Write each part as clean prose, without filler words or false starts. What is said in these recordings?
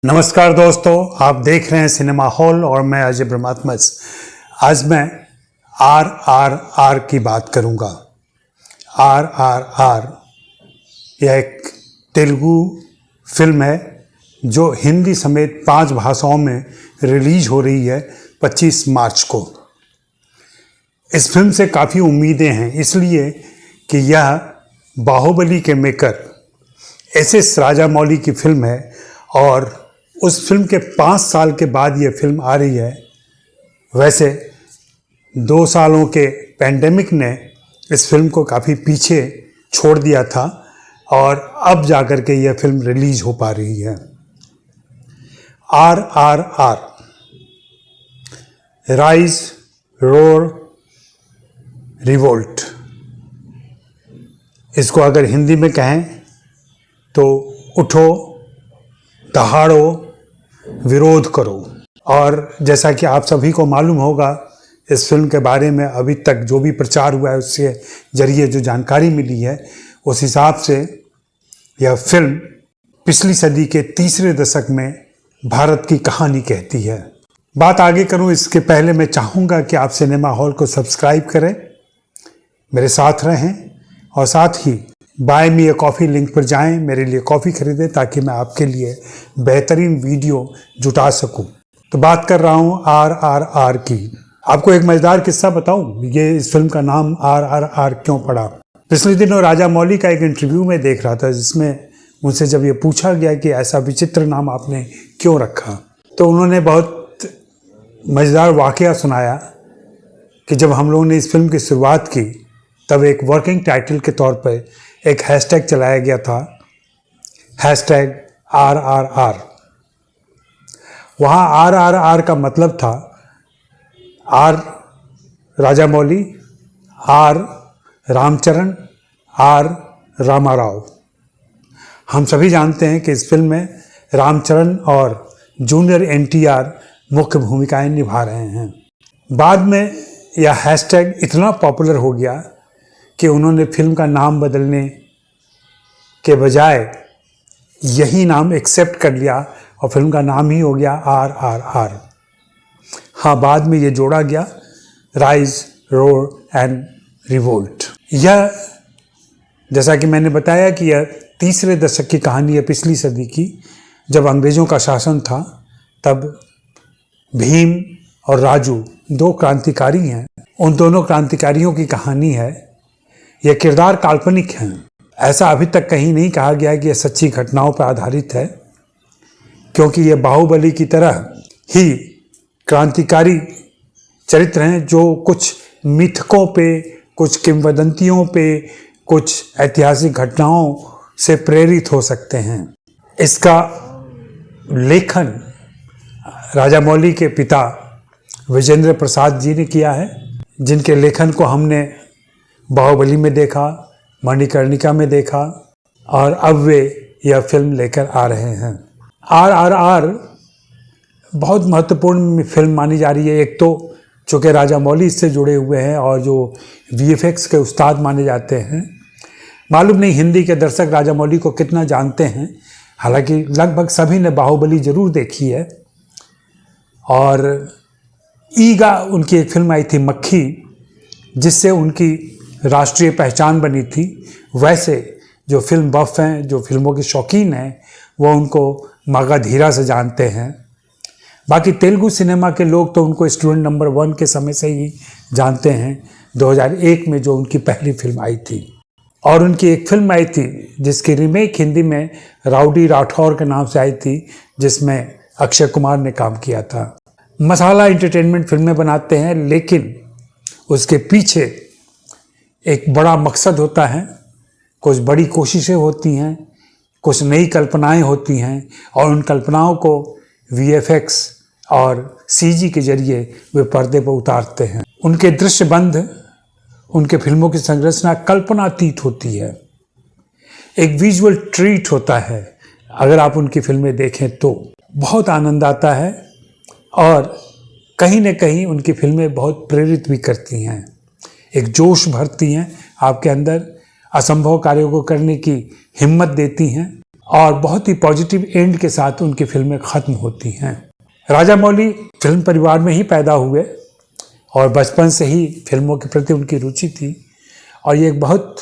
नमस्कार दोस्तों, आप देख रहे हैं सिनेमा हॉल और मैं अजय ब्रह्मात्मज। आज मैं RRR की बात करूंगा। RRR यह एक तेलुगु फिल्म है जो हिंदी समेत 5 भाषाओं में रिलीज हो रही है 25 मार्च को। इस फिल्म से काफ़ी उम्मीदें हैं, इसलिए कि यह बाहुबली के मेकर एस राजामौली की फिल्म है और उस फिल्म के 5 साल के बाद ये फिल्म आ रही है। वैसे 2 सालों के पैंडेमिक ने इस फिल्म को काफ़ी पीछे छोड़ दिया था और अब जाकर के यह फिल्म रिलीज हो पा रही है। RRR राइज रोर रिवोल्ट, इसको अगर हिंदी में कहें तो उठो, दहाड़ो, विरोध करो। और जैसा कि आप सभी को मालूम होगा, इस फिल्म के बारे में अभी तक जो भी प्रचार हुआ है उसके जरिए जो जानकारी मिली है, उस हिसाब से यह फिल्म पिछली सदी के तीसरे दशक में भारत की कहानी कहती है। बात आगे करूं इसके पहले मैं चाहूँगा कि आप सिनेमा हॉल को सब्सक्राइब करें, मेरे साथ रहें और साथ ही buy me a coffee link पर जाएं, मेरे लिए कॉफ़ी खरीदें ताकि मैं आपके लिए बेहतरीन वीडियो जुटा सकूं। तो बात कर रहा हूं RRR की। आपको एक मज़ेदार किस्सा बताऊं, ये इस फिल्म का नाम RRR क्यों पड़ा। पिछले दिनों राजामौली का एक इंटरव्यू में देख रहा था, जिसमें मुझसे जब ये पूछा गया कि ऐसा विचित्र नाम आपने क्यों रखा, तो उन्होंने बहुत मज़ेदार वाक़या सुनाया कि जब हम लोगों ने इस फिल्म की शुरुआत की तब एक वर्किंग टाइटल के तौर पर एक हैशटैग चलाया गया था, #RRR। वहाँ RRR का मतलब था R Rajamouli, R Ramcharan, R Rama Rao. हम सभी जानते हैं कि इस फिल्म में रामचरण और जूनियर NTR मुख्य भूमिकाएं निभा रहे हैं। बाद में यह हैशटैग इतना पॉपुलर हो गया कि उन्होंने फिल्म का नाम बदलने के बजाय यही नाम एक्सेप्ट कर लिया और फिल्म का नाम ही हो गया RRR। हाँ, बाद में ये जोड़ा गया राइज रोर एंड रिवोल्ट। यह, जैसा कि मैंने बताया कि यह तीसरे दशक की कहानी है पिछली सदी की, जब अंग्रेज़ों का शासन था। तब भीम और राजू 2 क्रांतिकारी हैं, उन दोनों क्रांतिकारियों की कहानी है। यह किरदार काल्पनिक हैं, ऐसा अभी तक कहीं नहीं कहा गया कि यह सच्ची घटनाओं पर आधारित है, क्योंकि यह बाहुबली की तरह ही क्रांतिकारी चरित्र हैं जो कुछ मिथकों पे, कुछ किंवदंतियों पे, कुछ ऐतिहासिक घटनाओं से प्रेरित हो सकते हैं। इसका लेखन राजामौली के पिता विजेंद्र प्रसाद जी ने किया है, जिनके लेखन को हमने बाहुबली में देखा, मणिकर्णिका में देखा और अब वे यह फिल्म लेकर आ रहे हैं। RRR बहुत महत्वपूर्ण फिल्म मानी जा रही है। एक तो चूँकि राजामौली इससे जुड़े हुए हैं और जो VFX के उस्ताद माने जाते हैं। मालूम नहीं हिंदी के दर्शक राजामौली को कितना जानते हैं, हालांकि लगभग सभी ने बाहुबली ज़रूर देखी है। और ईगा उनकी एक फिल्म आई थी मक्खी, जिससे उनकी राष्ट्रीय पहचान बनी थी। वैसे जो फिल्म बफ हैं, जो फिल्मों के शौकीन हैं, वो उनको मगधीरा से जानते हैं। बाकी तेलुगु सिनेमा के लोग तो उनको स्टूडेंट नंबर 1 के समय से ही जानते हैं, 2001 में जो उनकी पहली फिल्म आई थी। और उनकी एक फिल्म आई थी जिसकी रीमेक हिंदी में राउडी राठौर के नाम से आई थी, जिसमें अक्षय कुमार ने काम किया था। मसाला एंटरटेनमेंट फिल्में बनाते हैं, लेकिन उसके पीछे एक बड़ा मकसद होता है, कुछ बड़ी कोशिशें होती हैं, कुछ नई कल्पनाएं होती हैं और उन कल्पनाओं को VFX और CG के जरिए वे पर्दे पर उतारते हैं। उनके दृश्यबंध, उनके फिल्मों की संरचना कल्पनातीत होती है, एक विजुअल ट्रीट होता है। अगर आप उनकी फिल्में देखें तो बहुत आनंद आता है और कहीं न कहीं उनकी फिल्में बहुत प्रेरित भी करती हैं, एक जोश भरती हैं आपके अंदर, असंभव कार्यों को करने की हिम्मत देती हैं और बहुत ही पॉजिटिव एंड के साथ उनकी फिल्में ख़त्म होती हैं। राजा मौली फिल्म परिवार में ही पैदा हुए और बचपन से ही फिल्मों के प्रति उनकी रुचि थी, और ये एक बहुत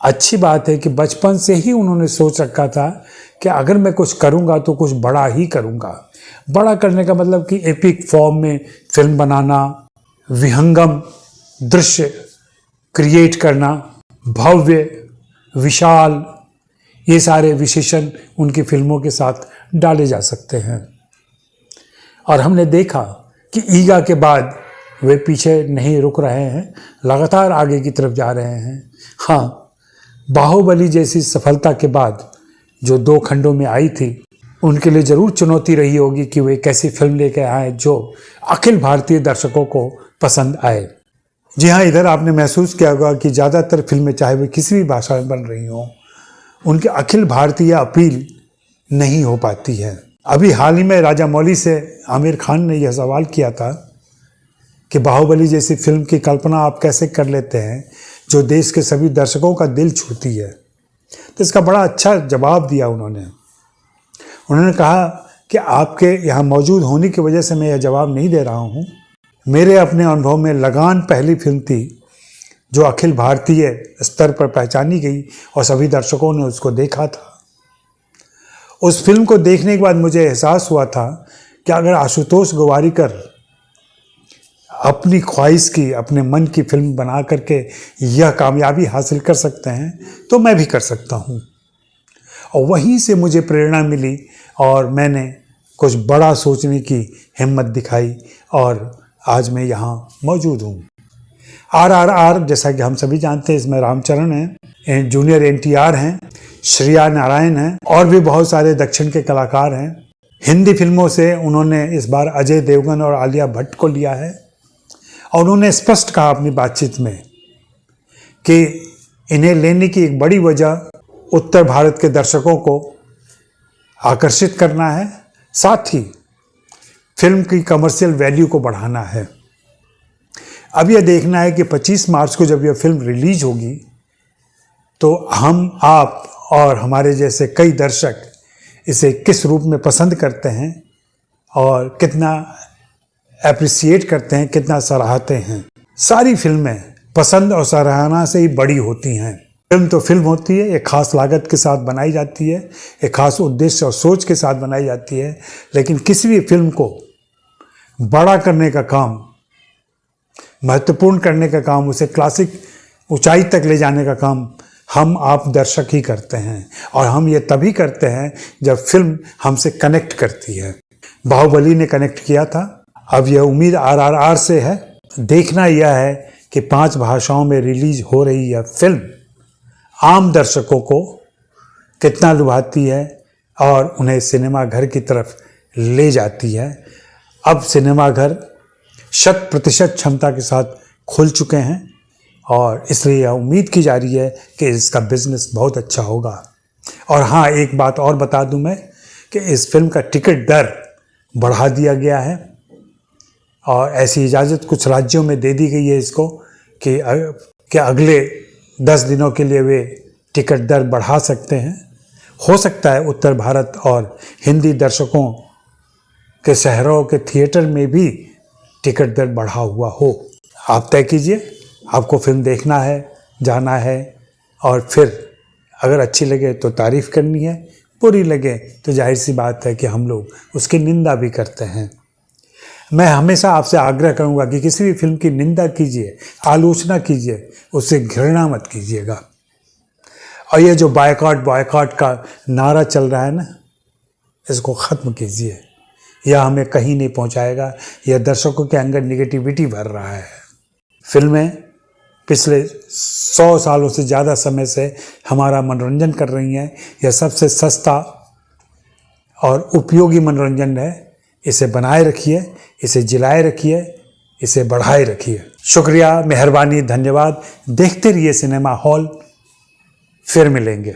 अच्छी बात है कि बचपन से ही उन्होंने सोच रखा था कि अगर मैं कुछ करूँगा तो कुछ बड़ा ही करूँगा। बड़ा करने का मतलब कि एपिक फॉर्म में फिल्म बनाना, विहंगम दृश्य क्रिएट करना, भव्य, विशाल, ये सारे विशेषण उनकी फिल्मों के साथ डाले जा सकते हैं। और हमने देखा कि ईगा के बाद वे पीछे नहीं रुक रहे हैं, लगातार आगे की तरफ जा रहे हैं। हाँ, बाहुबली जैसी सफलता के बाद जो 2 खंडों में आई थी, उनके लिए ज़रूर चुनौती रही होगी कि वे कैसी फिल्म लेकर आए जो अखिल भारतीय दर्शकों को पसंद आए। जी हाँ, इधर आपने महसूस किया होगा कि ज़्यादातर फिल्में, चाहे वे किसी भी भाषा में बन रही हों, उनके अखिल भारतीय अपील नहीं हो पाती है। अभी हाल ही में राजा मौली से आमिर खान ने यह सवाल किया था कि बाहुबली जैसी फिल्म की कल्पना आप कैसे कर लेते हैं जो देश के सभी दर्शकों का दिल छूती है। तो इसका बड़ा अच्छा जवाब दिया उन्होंने कहा कि आपके यहाँ मौजूद होने की वजह से मैं यह जवाब नहीं दे रहा हूँ। मेरे अपने अनुभव में लगान पहली फिल्म थी जो अखिल भारतीय स्तर पर पहचानी गई और सभी दर्शकों ने उसको देखा था। उस फिल्म को देखने के बाद मुझे एहसास हुआ था कि अगर आशुतोष गोवारिकर अपनी ख्वाहिश की, अपने मन की फिल्म बना करके यह कामयाबी हासिल कर सकते हैं तो मैं भी कर सकता हूँ। और वहीं से मुझे प्रेरणा मिली और मैंने कुछ बड़ा सोचने की हिम्मत दिखाई और आज मैं यहाँ मौजूद हूँ। RRR जैसा कि हम सभी जानते हैं, इसमें रामचरण हैं, जूनियर NTR हैं, श्रेया नारायण हैं और भी बहुत सारे दक्षिण के कलाकार हैं। हिंदी फिल्मों से उन्होंने इस बार अजय देवगन और आलिया भट्ट को लिया है और उन्होंने स्पष्ट कहा अपनी बातचीत में कि इन्हें लेने की एक बड़ी वजह उत्तर भारत के दर्शकों को आकर्षित करना है, साथ ही फिल्म की कमर्शियल वैल्यू को बढ़ाना है। अब यह देखना है कि 25 मार्च को जब यह फिल्म रिलीज होगी तो हम, आप और हमारे जैसे कई दर्शक इसे किस रूप में पसंद करते हैं और कितना एप्रिसिएट करते हैं, कितना सराहते हैं। सारी फिल्में पसंद और सराहना से ही बड़ी होती हैं। फिल्म तो फिल्म होती है, एक खास लागत के साथ बनाई जाती है, एक खास उद्देश्य और सोच के साथ बनाई जाती है, लेकिन किसी भी फिल्म को बड़ा करने का काम, महत्वपूर्ण करने का काम, उसे क्लासिक ऊंचाई तक ले जाने का काम हम आप दर्शक ही करते हैं। और हम ये तभी करते हैं जब फिल्म हमसे कनेक्ट करती है। बाहुबली ने कनेक्ट किया था, अब यह उम्मीद RRR से है। देखना यह है कि 5 भाषाओं में रिलीज हो रही यह फिल्म आम दर्शकों को कितना लुभाती है और उन्हें सिनेमाघर की तरफ ले जाती है। अब सिनेमाघर 100% क्षमता के साथ खुल चुके हैं और इसलिए यह उम्मीद की जा रही है कि इसका बिजनेस बहुत अच्छा होगा। और हाँ, एक बात और बता दूं मैं कि इस फिल्म का टिकट दर बढ़ा दिया गया है और ऐसी इजाज़त कुछ राज्यों में दे दी गई है इसको कि अगले 10 दिनों के लिए वे टिकट दर बढ़ा सकते हैं। हो सकता है उत्तर भारत और हिंदी दर्शकों के शहरों के थिएटर में भी टिकट दर बढ़ा हुआ हो। आप तय कीजिए, आपको फिल्म देखना है, जाना है और फिर अगर अच्छी लगे तो तारीफ़ करनी है, बुरी लगे तो जाहिर सी बात है कि हम लोग उसकी निंदा भी करते हैं। मैं हमेशा आपसे आग्रह करूंगा कि किसी भी फिल्म की निंदा कीजिए, आलोचना कीजिए, उससे घृणा मत कीजिएगा। और ये जो बॉयकॉट का नारा चल रहा है ना, इसको ख़त्म कीजिए। यह हमें कहीं नहीं पहुंचाएगा, यह दर्शकों के अंदर निगेटिविटी भर रहा है। फिल्में पिछले 100 सालों से ज़्यादा समय से हमारा मनोरंजन कर रही हैं। यह सबसे सस्ता और उपयोगी मनोरंजन है। इसे बनाए रखिए, इसे जिलाए रखिए, इसे बढ़ाए रखिए। शुक्रिया, मेहरबानी, धन्यवाद। देखते रहिए सिनेमा हॉल। फिर मिलेंगे।